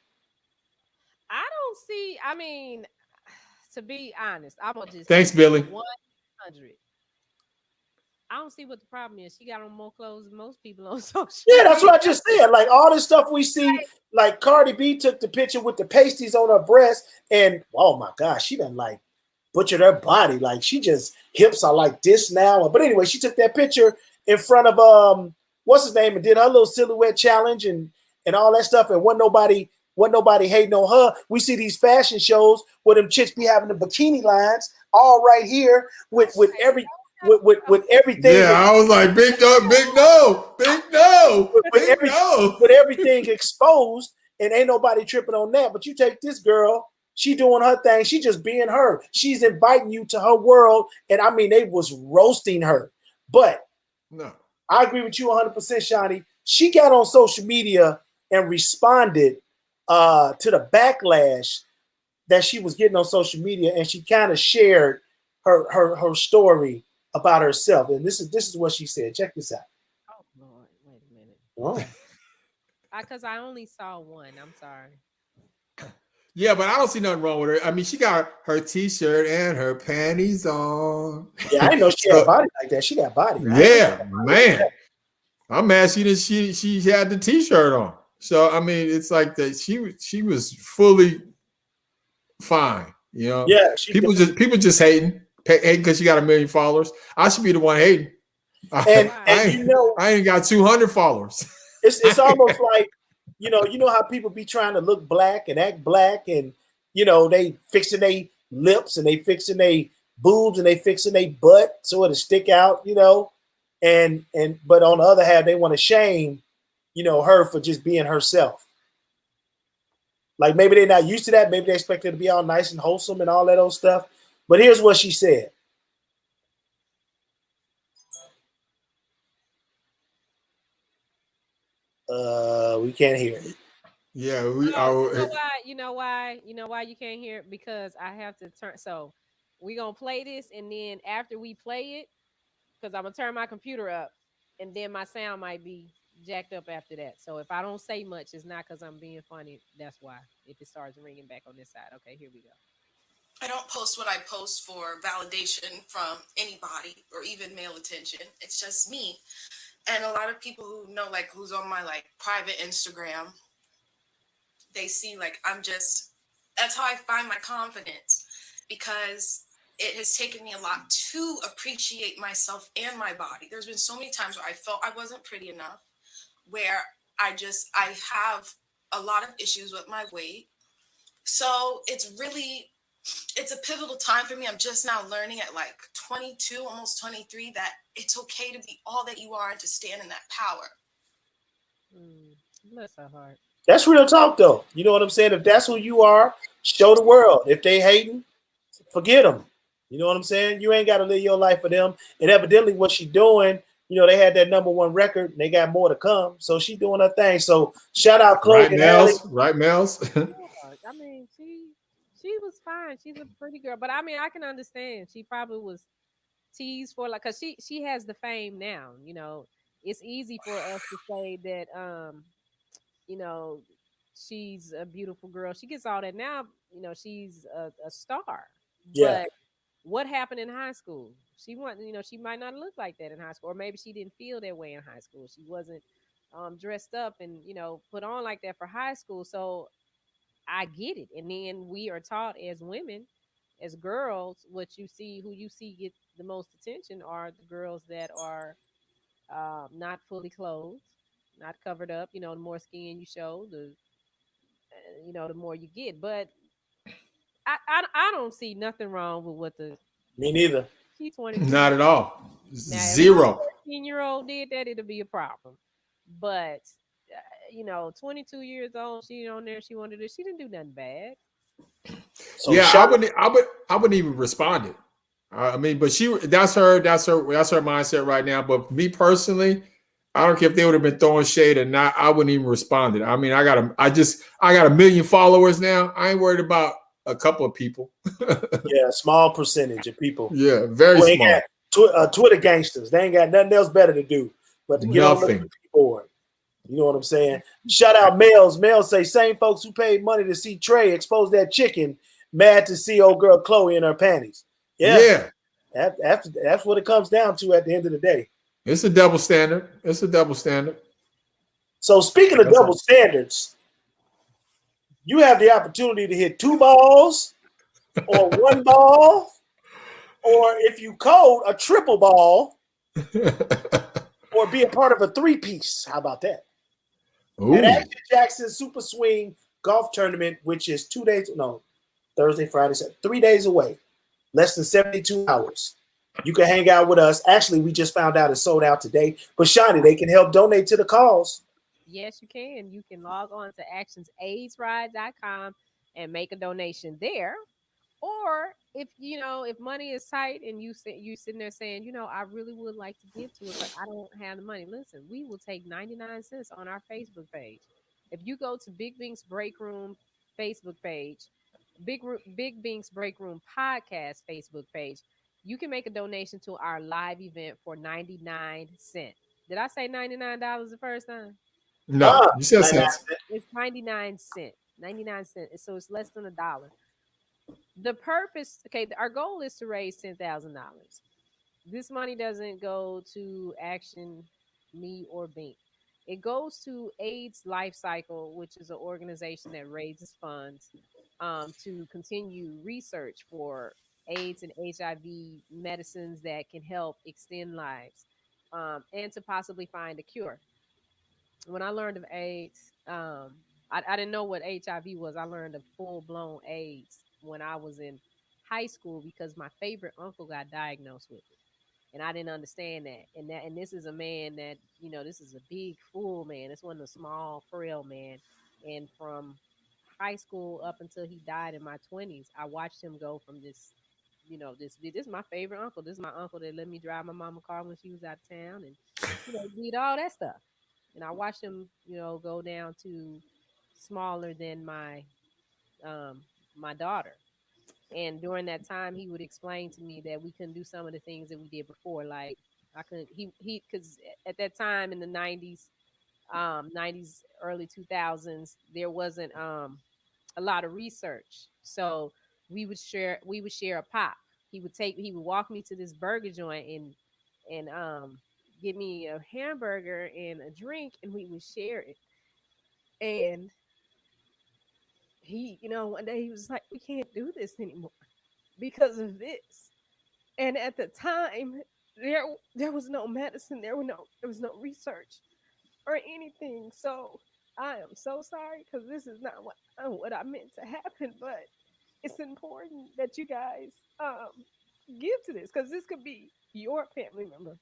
I don't see. I mean, to be honest, I'm gonna just Thanks, Billy. 100. I don't see what the problem is. She got on more clothes than most people on social. Yeah, that's what I just said. Like all this stuff we see, like Cardi B took the picture with the pasties on her breast, and oh my gosh, she done like butchered her body. Like she just hips are like this now. But anyway, she took that picture in front of what's his name and did her little silhouette challenge and all that stuff. And wasn't nobody hating on her. We see these fashion shows where them chicks be having the bikini lines all right here with everything. Yeah, I was like, big no. With everything exposed, and ain't nobody tripping on that. But you take this girl, she doing her thing, she just being her. She's inviting you to her world, and I mean, they was roasting her. But no, I agree with you 100%, Shani. She got on social media and responded to the backlash that she was getting on social media, and she kind of shared her story about herself. And this is what she said. Check this out. Oh Lord, wait a minute. Oh. Because I only saw one. I'm sorry. Yeah, but I don't see nothing wrong with her. I mean, she got her t-shirt and her panties on. Yeah, I didn't know she had a body like that. She got body. Yeah, man. I'm mad she had the t-shirt on. So I mean, it's like that she was fully fine. Yeah, people just hating because she got 1 million followers. I should be the one hating. And I ain't got 200 followers. It's almost like you know how people be trying to look black and act black, and they fixing their lips and they fixing their boobs and they fixing their butt so it'll stick out, and but on the other hand, they want to shame her for just being herself. Like maybe they're not used to that. Maybe they expect her to be all nice and wholesome and all that old stuff. But here's what she said. We can't hear it. Yeah, you know why you can't hear it? Because I have to turn. So we're gonna play this, and then after we play it, because I'm gonna turn my computer up, and then my sound might be jacked up after that. So if I don't say much, it's not because I'm being funny. That's why. If it starts ringing back on this side. Okay, here we go. I don't post what I post for validation from anybody or even male attention. It's just me. And a lot of people who know, like, who's on my, like, private Instagram, they see, like, that's how I find my confidence, because it has taken me a lot to appreciate myself and my body. There's been so many times where I felt I wasn't pretty enough, where I have a lot of issues with my weight. So it's a pivotal time for me. I'm just now learning at like 22, almost 23, that it's okay to be all that you are and to stand in that power. Bless her heart. That's real talk, though. You know what I'm saying? If that's who you are, show the world. If they hating, forget them. You know what I'm saying? You ain't got to live your life for them. And evidently, what she doing, you know, they had that #1 record, and they got more to come. So she doing her thing. So shout out Chloe Right, and Halle. Mels? Right, Mels? I mean, she was fine. She's a pretty girl, but I mean, I can understand. She probably was teased for like, cause she has the fame now. You know, it's easy for us to say that you know, she's a beautiful girl. She gets all that now. You know, she's a star. Yeah. But what happened in high school? She wasn't. You know, she might not look like that in high school, or maybe she didn't feel that way in high school. She wasn't dressed up and put on like that for high school. So I get it. And then we are taught as women, as girls, who you see get the most attention are the girls that are not fully clothed, not covered up. You know, the more skin you show, the more you get. But I don't see nothing wrong with what the Me neither. she's 22 Not years. at all. Now, if my Zero. 14-year-old did that, it'll be a problem. But 22 years old, she on there, she wanted to. She didn't do nothing bad. So Yeah, shout I wouldn't even respond it. I mean, but that's her mindset right now. But me personally, I don't care if they would have been throwing shade or not. I wouldn't even respond it. I mean, I got a million followers now. I ain't worried about a couple of people. yeah, small percentage of people Yeah, very who ain't small. got Twitter gangsters. They ain't got nothing else better to do but to get on the Nothing. board. You know what I'm saying? Shout out Males. Males say same folks who paid money to see Trey expose that chicken, mad to see old girl Chloe in her panties. Yeah. That's what it comes down to at the end of the day. It's a double standard. It's a double standard. So speaking of double standards, you have the opportunity to hit 2 balls or 1 ball, or if you code a triple ball, or be a part of a 3-piece. How about that? Ooh. At Action Jaxon Super Swing Golf Tournament, which is Thursday, Friday, Saturday, 3 days away, less than 72 hours. You can hang out with us. Actually, we just found out it's sold out today. But Shani, they can help donate to the cause. Yes, you can. You can log on to actionsaidride.com and make a donation there. Or if money is tight and you sitting there saying, I really would like to give to it, but I don't have the money. Listen, we will take 99 cents on our Facebook page. If you go to Big Bink's Break Room Facebook page, Big Bink's Break Room podcast Facebook page, you can make a donation to our live event for 99 cents. Did I say $99 the first time? No, you said cents. It's 99 cents. 99 cents. So it's less than $1. The purpose, our goal is to raise $10,000. This money doesn't go to Action, me, or Bink. It goes to AIDS Life Cycle, which is an organization that raises funds to continue research for AIDS and HIV medicines that can help extend lives, and to possibly find a cure. When I learned of AIDS, I didn't know what HIV was. I learned of full blown AIDS when I was in high school because my favorite uncle got diagnosed with it, and I didn't understand that. And this is a man that this is a big full man. This wasn't a small frail man. And from high school up until he died in my 20s, I watched him go from this. This is my favorite uncle. This is my uncle that let me drive my mama car when she was out of town, and did all that stuff. And I watched him, go down to smaller than my daughter. And during that time, he would explain to me that we couldn't do some of the things that we did before. Like I couldn't, because at that time in the '90s, early 2000s, there wasn't a lot of research. So we would share a pop. He would walk me to this burger joint and give me a hamburger and a drink, and we would share it. And one day he was like, "We can't do this anymore because of this." And at the time, there was no medicine, there was no research or anything. So I am so sorry because this is not what I meant to happen, but it's important that you guys give to this because this could be your family member.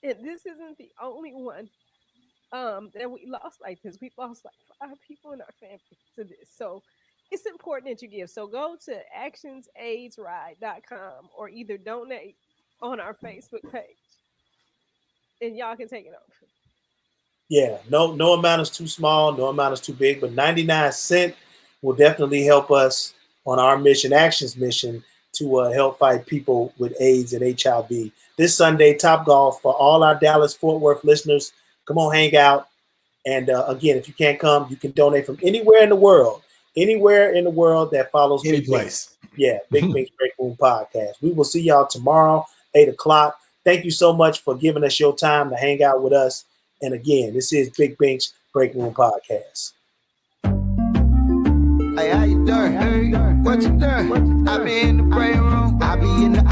And this isn't the only one that we lost like this. We lost like 5 people in our family to this. So it's important that you give. So go to actionsaidride.com or either donate on our Facebook page and y'all can take it over. Yeah, no amount is too small, no amount is too big, but 99 cents will definitely help us on our mission, Actions mission, to help fight people with AIDS and HIV. This Sunday, Top Golf for all our Dallas Fort Worth listeners. Come on, hang out. And again, if you can't come, you can donate from anywhere in the world that follows Any Big place. Bink. Yeah, Big Bink's Break Room Podcast. We will see y'all tomorrow, 8 o'clock. Thank you so much for giving us your time to hang out with us. And again, this is Big Bink's Break Room Podcast. Hey, how you doing? What you doing? I be in the break room. I be in the